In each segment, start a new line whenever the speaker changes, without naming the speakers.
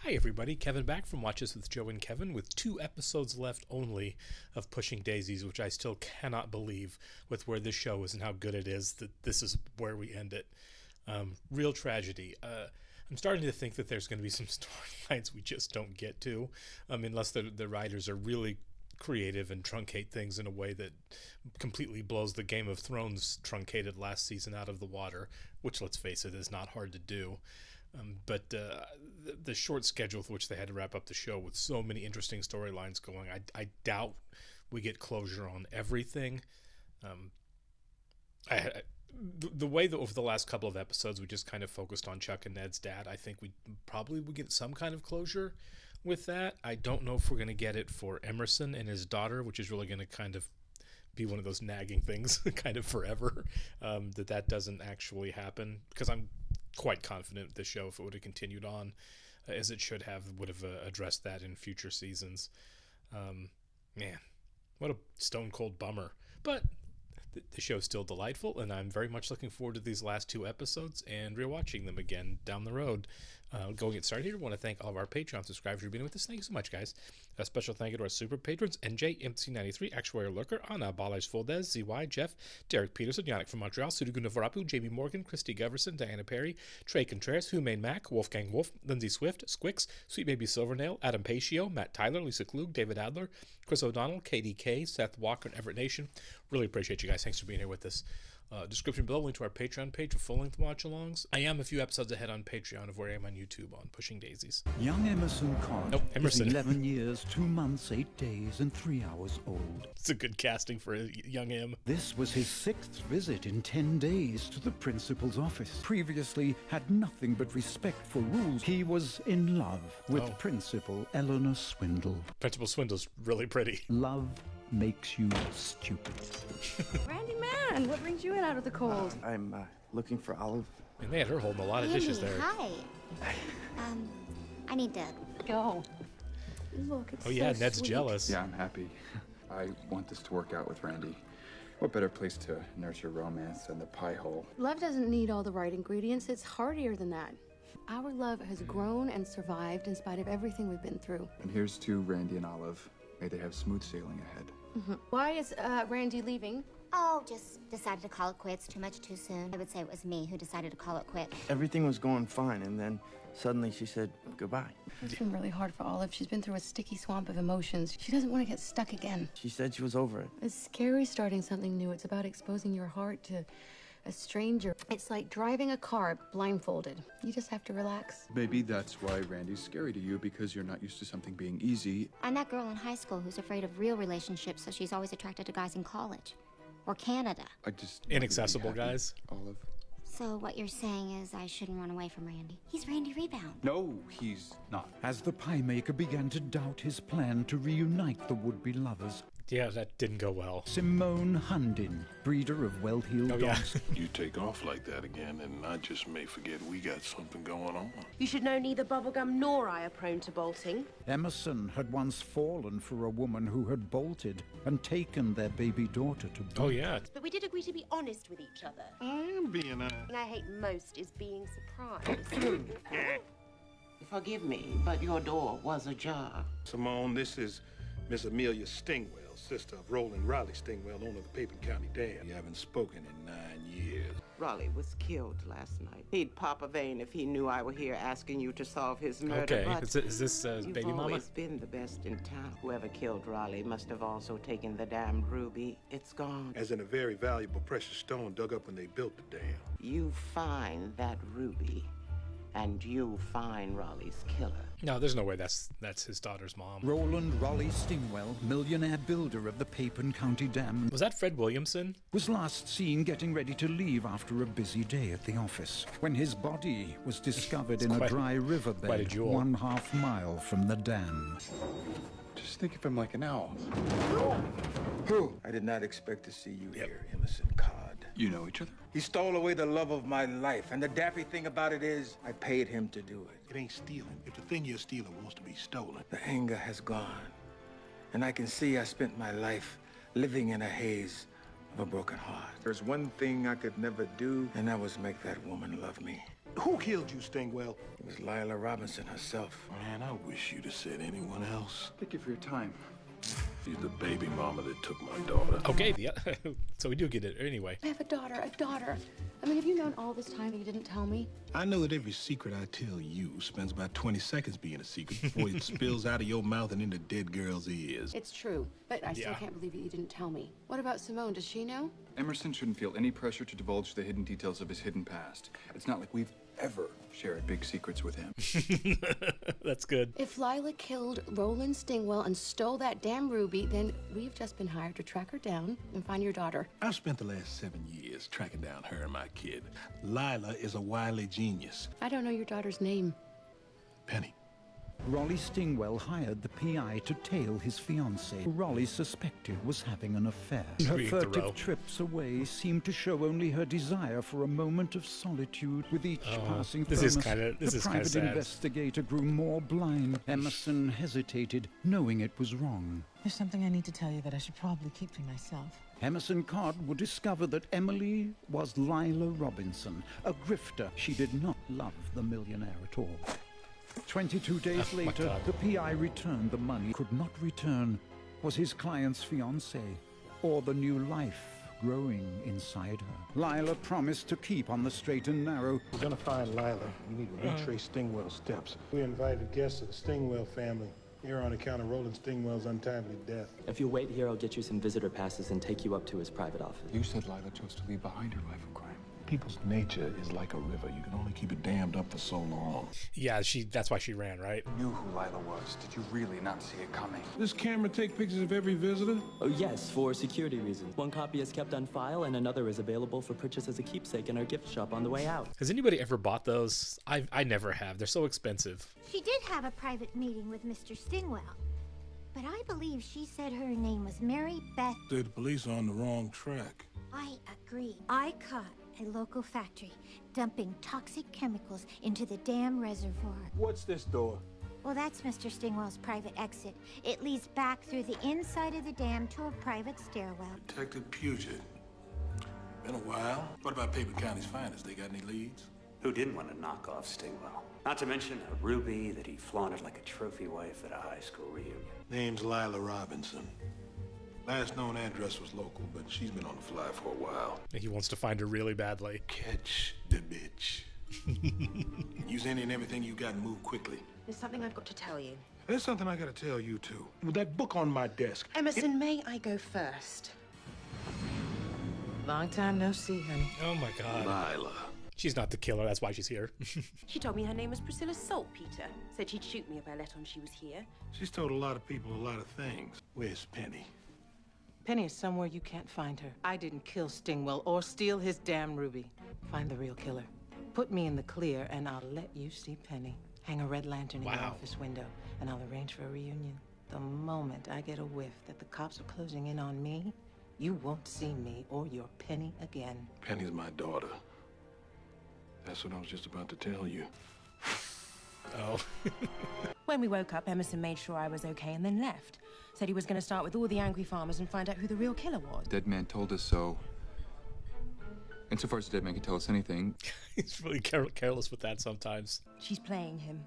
Hi everybody, Kevin back from Watches with Joe and Kevin with 2 episodes left only of Pushing Daisies, which I still cannot believe with where this show is and how good it is that this is where we end it. Real tragedy. I'm starting to think that there's going to be some storylines we just don't get to, unless the writers are really creative and truncate things in a way that completely blows the Game of Thrones truncated last season out of the water, which, let's face it, is not hard to do. But the short schedule with which they had to wrap up the show with so many interesting storylines going, I doubt we get closure on everything. The way that over the last couple of episodes we just kind of focused on Chuck and Ned's dad, I think we probably would get some kind of closure with that. I don't know if we're going to get it for Emerson and his daughter, which is really going to kind of be one of those nagging things kind of forever, that doesn't actually happen, because I'm quite confident the show, if it would have continued on as it should have, would have addressed that in future seasons. Man, what a stone cold bummer. But the show's still delightful, and I'm very much looking forward to these last 2 episodes and rewatching them again down the road. Going to get started here, I want to thank all of our Patreon subscribers for being with us. Thank you so much, guys. A special thank you to our super patrons: NJ, MC93, Actuary Lurker, Anna, Balaj Fuldez, ZY, Jeff, Derek Peterson, Yannick from Montreal, Suduguna Varapu, Jamie Morgan, Christy Geverson, Diana Perry, Trey Contreras, Humaine Mac, Wolfgang Wolf, Lindsay Swift, Squix, Sweet Baby Silvernail, Adam Pacio, Matt Tyler, Lisa Klug, David Adler, Chris O'Donnell, KDK, Seth Walker, and Everett Nation. Really appreciate you guys. Thanks for being here with us. Description below, link to our Patreon page for full-length watch-alongs. I am a few episodes ahead on Patreon of where I am on YouTube on Pushing Daisies.
Young Emerson Codd is
Emerson.
11 years, 2 months, 8 days, and 3 hours old.
It's a good casting for a young M.
This was his 6th visit in 10 days to the principal's office. Previously had nothing but respect for rules. He was in love with Principal Eleanor Swindle.
Principal Swindle's really pretty.
Love makes you stupid.
Randy, man, what brings you in out of the cold?
I'm looking for Olive.
And they had her holding a lot of dishes there.
Hi. I need to
Go. Look, it's
Oh yeah,
so
Ned's
sweet.
jealous.
Yeah, I'm happy. I want this to work out with Randy. What better place to nurture romance than the pie hole?
Love doesn't need all the right ingredients. It's heartier than that. Our love has grown and survived in spite of everything we've been through.
And here's to Randy and Olive. May they have smooth sailing ahead.
Why is Randy leaving?
Oh, just decided to call it quits too much too soon. I would say it was me who decided to call it quits.
Everything was going fine, and then suddenly she said goodbye.
It's been really hard for Olive. She's been through a sticky swamp of emotions. She doesn't want to get stuck again.
She said she was over it.
It's scary starting something new. It's about exposing your heart to a stranger. It's like driving a car blindfolded. You just have to relax.
Maybe that's why Randy's scary to you, because you're not used to something being easy.
I'm that girl in high school who's afraid of real relationships, so she's always attracted to guys in college. Or Canada.
I just...
Inaccessible guys.
Olive.
So what you're saying is I shouldn't run away from Randy. He's Randy Rebound.
No, he's not.
As the pie maker began to doubt his plan to reunite the would-be lovers,
Yeah, that didn't go well.
Simone Hundin, breeder of well-heeled
Oh, yeah.
dogs,
You take off like that again, and I just may forget we got something going on.
You should know neither bubblegum nor I are prone to bolting.
Emerson had once fallen for a woman who had bolted and taken their baby daughter to boot.
Oh yeah.
But we did agree to be honest with each other.
I am being
Thing I hate most is being surprised.
Forgive me, but your door was ajar.
Simone, this is Miss Amelia Stingwell, sister of Roland Riley Stingwell, owner of the Peyton County Dam. We haven't spoken in 9 years.
Raleigh was killed last night. He'd pop a vein if he knew I were here asking you to solve his murder.
Okay,
but
is this baby
you've
mama?
always been the best in town. Whoever killed Raleigh must have also taken the damned ruby. It's gone.
As in a very valuable precious stone dug up when they built the dam.
You find that ruby, and you find Raleigh's killer.
No, there's no way that's his daughter's mom.
Roland Raleigh Stingwell, millionaire builder of the Peyton County Dam,
Was that Fred Williamson?
was last seen getting ready to leave after a busy day at the office, when his body was discovered in a
quite-
dry
quite a
riverbed
jewel.
1/2 mile from the dam.
Just think of him like an owl.
I did not expect to see you here, Emerson Codd.
You know each other?
He stole away the love of my life, and the daffy thing about it is, I paid him to do it.
It ain't stealing if the thing you're stealing wants to be stolen.
The anger has gone, and I can see I spent my life living in a haze of a broken heart. There's one thing I could never do, and that was make that woman love me.
Who killed you, Stingwell?
It was Lila Robinson herself.
Man, I wish you'd have said anyone else.
Thank you for your time.
She's the baby mama that took my daughter.
Okay, yeah. So we do get it anyway.
I have a daughter, I mean, have you known all this time and you didn't tell me?
I know that every secret I tell you spends about 20 seconds being a secret before it spills out of your mouth and into dead girls' ears.
It's true, but I still can't believe that you didn't tell me. What about Simone? Does she know?
Emerson shouldn't feel any pressure to divulge the hidden details of his hidden past. It's not like we've ever shared big secrets with him.
That's good.
If Lila killed Roland Stingwell and stole that damn ruby, then we've just been hired to track her down and find your daughter.
I've spent the last 7 years tracking down her and my kid. Lila is a wily genius.
I don't know your daughter's name.
Penny.
Raleigh Stingwell hired the PI to tail his fiancée, who Raleigh suspected was having an affair. Her furtive trips away seemed to show only her desire for a moment of solitude. With each passing thermos, the private investigator grew more blind. Emerson hesitated, knowing it was wrong.
There's something I need to tell you that I should probably keep to myself.
Emerson Codd would discover that Emily was Lila Robinson, a grifter. She did not love the millionaire at all. 22 days later, the PI returned the money. Could not return was his client's fiancée, or the new life growing inside her. Lila promised to keep on the straight and narrow.
We're gonna find Lila. We need to retrace Stingwell's steps. We invited guests of the Stingwell family here on account of Roland Stingwell's untimely death.
If you wait here, I'll get you some visitor passes and take you up to his private office.
You said Lila chose to leave behind her life of crime.
People's nature is like a river. You can only keep it dammed up for so long.
Yeah, that's why she ran, right?
Knew who Lila was. Did you really not see it coming?
Does this camera take pictures of every visitor?
Oh, yes, for security reasons. One copy is kept on file and another is available for purchase as a keepsake in our gift shop on the way out.
Has anybody ever bought those? I never have. They're so expensive.
She did have a private meeting with Mr. Stingwell, but I believe she said her name was Mary Beth.
The police are on the wrong track.
I agree. I caught a local factory dumping toxic chemicals into the dam reservoir.
What's this door?
Well, that's Mr. Stingwell's private exit. It leads back through the inside of the dam to a private stairwell.
Detective Puget. Been a while. What about Paper County's finest? They got any leads?
Who didn't want to knock off Stingwell? Not to mention a ruby that he flaunted like a trophy wife at a high school reunion.
Name's Lila Robinson. Last known address was local, but she's been on the fly for a while.
He wants to find her really badly.
Catch the bitch. Use any and everything you got and move quickly.
There's something I've got to tell you.
There's something I gotta tell you, too. With that book on my desk.
Emerson, may I go first?
Long time no see, honey.
Oh my God.
Lila.
She's not the killer, that's why she's here.
She told me her name was Priscilla Saltpeter. Said she'd shoot me if I let on she was here.
She's told a lot of people a lot of things. Where's Penny?
Penny is somewhere you can't find her. I didn't kill Stingwell or steal his damn ruby. Find the real killer. Put me in the clear and I'll let you see Penny. Hang a red lantern in your office window and I'll arrange for a reunion. The moment I get a whiff that the cops are closing in on me, you won't see me or your Penny again.
Penny's my daughter. That's what I was just about to tell you.
Oh.
When we woke up, Emerson made sure I was okay and then left. Said he was going to start with all the angry farmers and find out who the real killer was.
Dead man told us so. Insofar as the dead man can tell us anything.
He's really careless with that sometimes.
She's playing him.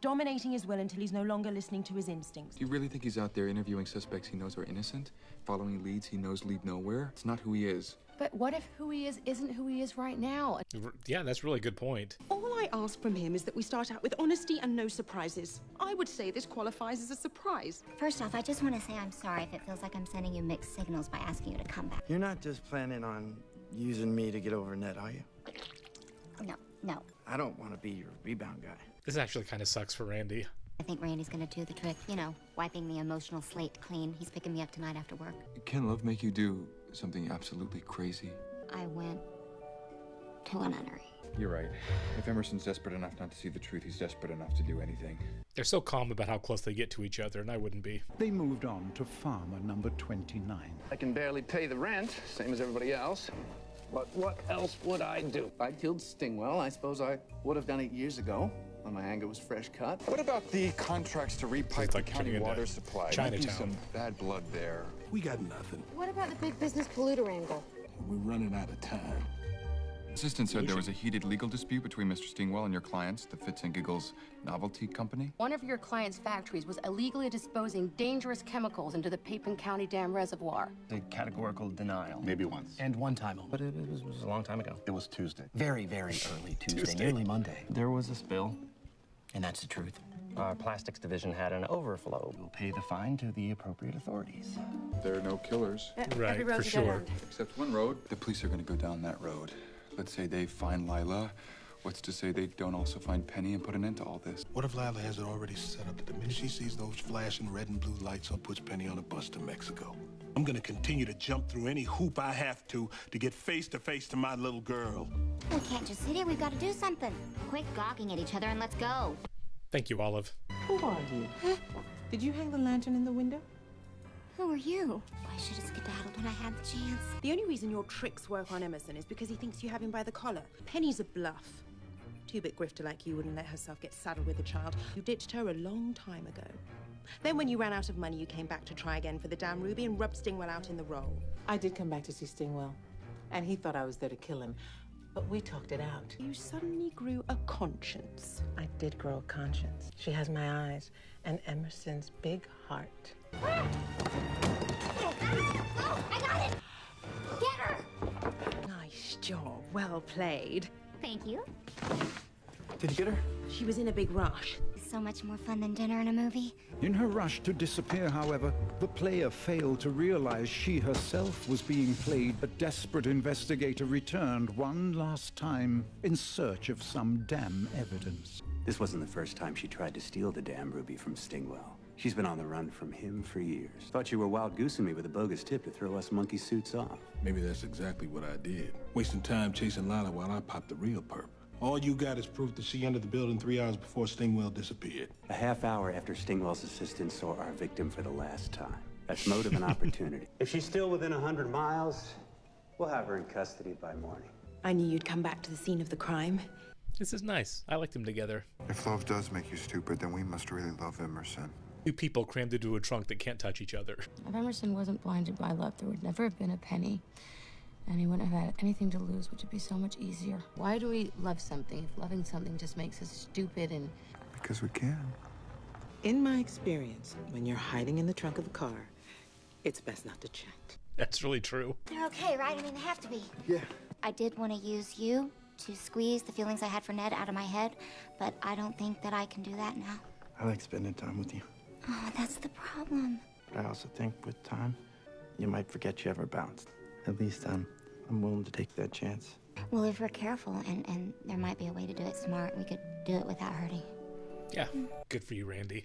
Dominating his will until he's no longer listening to his instincts.
Do you really think he's out there interviewing suspects he knows are innocent? Following leads he knows lead nowhere? It's not who he is.
But what if who he is isn't who he is right now?
Yeah, that's a really good point.
All I ask from him is that we start out with honesty and no surprises. I would say this qualifies as a surprise.
First off, I just want to say I'm sorry if it feels like I'm sending you mixed signals by asking you to come back.
You're not just planning on using me to get over Ned, are you?
No.
I don't want to be your rebound guy.
This actually kind of sucks for Randy.
I think Randy's gonna do the trick, you know, wiping the emotional slate clean. He's picking me up tonight after work.
Can love make you do something absolutely crazy?
I went to a nunnery.
You're right. If Emerson's desperate enough not to see the truth, he's desperate enough to do anything.
They're so calm about how close they get to each other, and I wouldn't be.
They moved on to farmer number 29.
I can barely pay the rent, same as everybody else. But what else would I do? If I killed Stingwell, I suppose I would have done it years ago, when my anger was fresh cut.
What about the contracts to repipe the county water supply?
Chinatown.
Might be some bad blood there.
We got nothing.
What about the big business polluter angle?
We're running out of time.
Assistant said there was a heated legal dispute between Mr. Stingwell and your clients, the Fits and Giggles Novelty Company.
One of your client's factories was illegally disposing dangerous chemicals into the Peyton County Dam Reservoir.
A categorical denial.
Maybe once.
And one time only.
But it was a long time ago. It was Tuesday.
Very, very early Tuesday, nearly Monday. There was a spill, and that's the truth. Our plastics division had an overflow. We'll pay the fine to the appropriate authorities.
There are no killers.
Right, for sure.
Except one road. The police are going to go down that road. Let's say they find Lila. What's to say they don't also find Penny and put an end to all this?
What if Lila has it already set up that the minute she sees those flashing red and blue lights on, puts Penny on a bus to Mexico? I'm gonna continue to jump through any hoop I have to get face to face to my little girl.
We can't just sit here. We've got to do something. Quit gawking at each other and let's go.
Thank you, Olive.
Who are you? Huh? Did you hang the lantern in the window?
Who are you? I should have skedaddled when I had the chance.
The only reason your tricks work on Emerson is because he thinks you have him by the collar. Penny's a bluff. Two-bit grifter like you wouldn't let herself get saddled with a child. You ditched her a long time ago. Then when you ran out of money, you came back to try again for the damn ruby and rubbed Stingwell out in the role.
I did come back to see Stingwell, and he thought I was there to kill him, but we talked it out.
You suddenly grew a conscience.
I did grow a conscience. She has my eyes and Emerson's big heart.
Oh, I got it! Get her!
Nice job. Well played.
Thank you.
Did you get her?
She was in a big rush.
So much more fun than dinner and a movie.
In her rush to disappear, however, the player failed to realize she herself was being played. A desperate investigator returned one last time in search of some damn evidence.
This wasn't the first time she tried to steal the damn ruby from Stingwell. She's been on the run from him for years. Thought you were wild goosing me with a bogus tip to throw us monkey suits off.
Maybe that's exactly what I did. Wasting time chasing Lila while I popped the real perp. All you got is proof that she entered the building 3 hours before Stingwell disappeared.
A half hour after Stingwell's assistant saw our victim for the last time. That's motive and opportunity. If she's still within 100 miles, we'll have her in custody by morning.
I knew you'd come back to the scene of the crime.
This is nice. I like them together.
If love does make you stupid, then we must really love Emerson.
Two people crammed into a trunk that can't touch each other.
If Emerson wasn't blinded by love, there would never have been a Penny. And he wouldn't have had anything to lose, which would be so much easier. Why do we love something if loving something just makes us stupid and...
Because we can.
In my experience, when you're hiding in the trunk of a car, it's best not to chat.
That's really true.
They're okay, right? I mean, they have to be.
Yeah.
I did want to use you to squeeze the feelings I had for Ned out of my head, but I don't think that I can do that now.
I like spending time with you.
Oh, that's the problem.
But I also think with time, you might forget you ever bounced. At least I'm willing to take that chance.
Well, if we're careful, and there might be a way to do it smart, we could do it without hurting.
Yeah, good for you, Randy.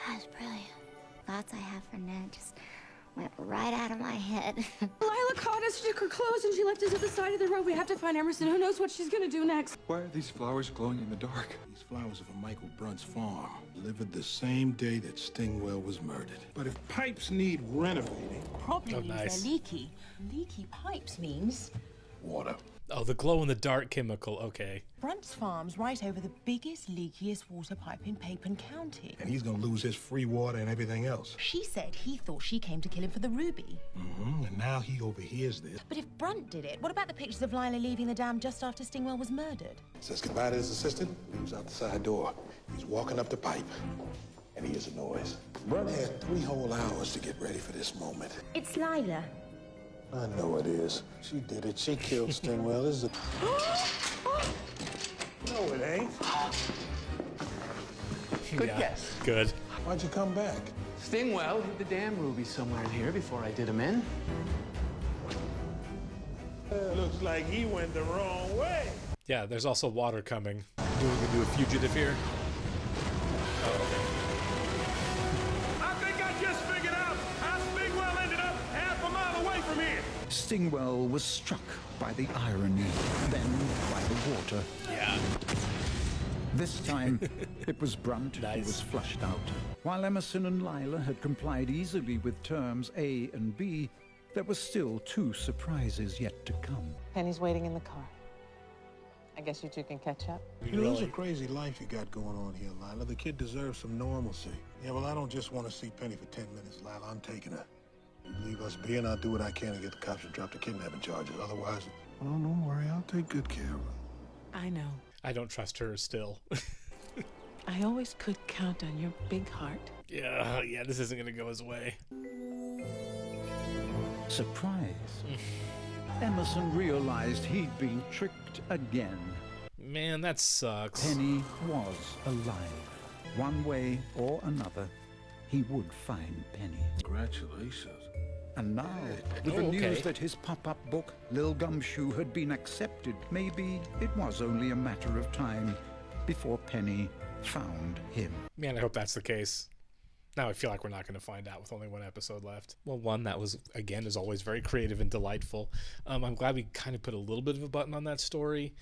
That's brilliant. Thoughts I have for Ned just went right out of my head.
Lila caught us, she took her clothes, and she left us at the side of the road. We have to find Emerson. Who knows what she's gonna do next?
Why are these flowers glowing in the dark?
These flowers are from Michael Brunt's farm, delivered the same day that Stingwell was murdered. But if pipes need renovating...
Probably means they're leaky. Leaky pipes means...
Water.
Oh, the glow-in-the-dark chemical, okay.
Brunt's farm's right over the biggest, leakiest water pipe in Peyton County.
And he's gonna lose his free water and everything else.
She said he thought she came to kill him for the ruby.
And now he overhears this.
But if Brunt did it, what about the pictures of Lila leaving the dam just after Stingwell was murdered?
Says goodbye to his assistant, leaves out the side door. He's walking up the pipe, and he hears a noise. Brunt had 3 whole hours to get ready for this moment.
It's Lila.
I know it is. She did it. She killed Stingwell. This is a... No, it ain't.
Good guess.
Good.
Why'd you come back?
Stingwell hid the damn ruby somewhere in here before I did him in.
Looks like he went the wrong way.
Yeah, there's also water coming. Doing into a fugitive here.
I think I just figured out how Stingwell ended up half a mile away from here.
Stingwell was struck by the irony, then by the water.
Yeah.
This time, it was Brunt who was flushed out. While Emerson and Lila had complied easily with terms A and B, there were still 2 surprises yet to come.
Penny's waiting in the car. I guess you two can catch up.
You know, it's a crazy life you got going on here, Lila. The kid deserves some normalcy. Yeah, well, I don't just want to see Penny for 10 minutes, Lila. I'm taking her. You leave us be, and I'll do what I can to get the cops to drop the kidnapping charges. Otherwise, Oh, don't worry. I'll take good care of her.
I know.
I don't trust her still.
I always could count on your big heart.
Yeah, this isn't going to go his way.
Surprise. Emerson realized he'd been tricked again.
Man, that sucks.
Penny was alive. One way or another, he would find Penny.
Congratulations.
And now, with the news that his pop-up book, Lil Gumshoe, had been accepted, maybe it was only a matter of time before Penny found him.
Man, I hope that's the case. Now I feel like we're not going to find out with only one episode left. Well, one that was, again, as always, very creative and delightful. I'm glad we kind of put a little bit of a button on that story.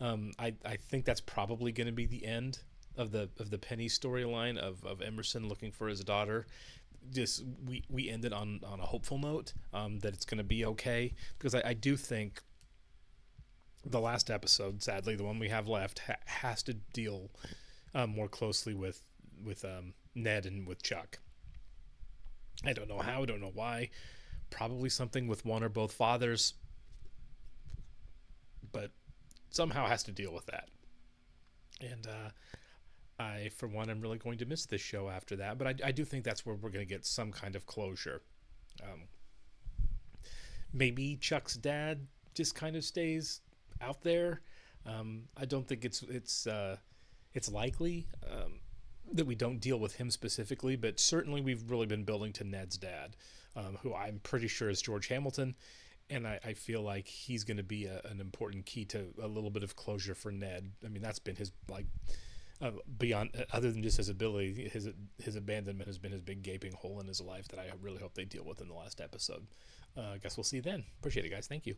I think that's probably going to be the end of the Penny storyline of Emerson looking for his daughter. Just we ended on a hopeful note that it's going to be okay, because I do think the last episode, sadly, the one we have left, has to deal more closely with Ned and with Chuck. I don't know how, I don't know why. Probably something with one or both fathers, but somehow has to deal with that. And I, for one, am really going to miss this show after that, but I do think that's where we're going to get some kind of closure. Maybe Chuck's dad just kind of stays out there. I don't think it's likely that we don't deal with him specifically, but certainly we've really been building to Ned's dad, who I'm pretty sure is George Hamilton, and I feel like he's going to be an important key to a little bit of closure for Ned. I mean, that's been his, like, beyond, other than just his ability, his abandonment has been his big gaping hole in his life that I really hope they deal with in the last episode. I guess we'll see you then. Appreciate it, guys. Thank you.